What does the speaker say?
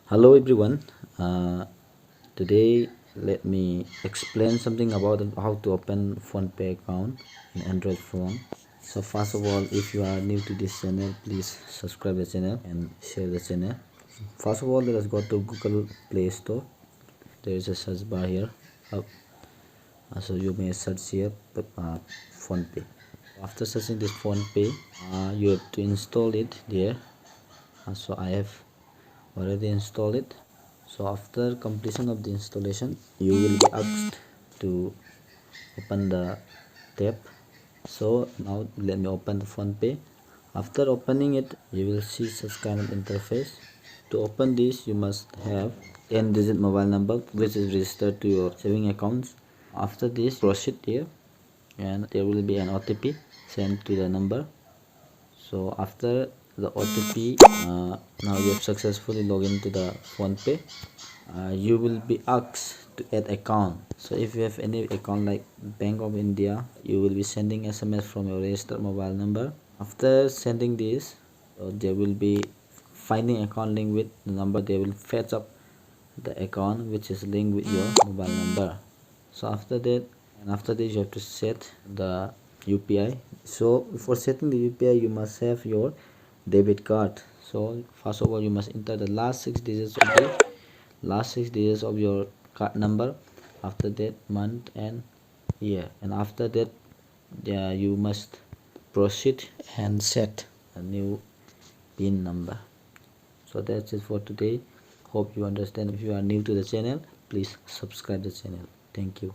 Hello everyone. Today let me explain something about how to open PhonePay account in Android phone. So first of all, if you are new to this channel, please subscribe the channel and share the channel. First of all, let us go to Google Play Store. There is a search bar here. So you may search here PhonePay. After searching this PhonePay, you have to install it there. So I have already installed it. So after completion of the installation, you will be asked to open the tab. So now let me open the PhonePay. After opening it, you will see such kind of interface. To open this, you must have 10-digit mobile number which is registered to your saving accounts. After this, proceed here and there will be an OTP sent to the number. So after the OTP, now you have successfully logged into the PhonePay. You will be asked to add account. So if you have any account like Bank of India, you will be sending SMS from your registered mobile number. After sending this, there will be finding account link with the number. They will fetch up the account which is linked with your mobile number. So after that, and after this, you have to set the UPI. So for setting the UPI, you must have your debit card. So first of all, you must enter the last 6 digits of your card number. After that, month and year, and after that, you must proceed and set a new PIN number. So that's it for today. Hope you understand. If you are new to the channel, please subscribe the channel. Thank you.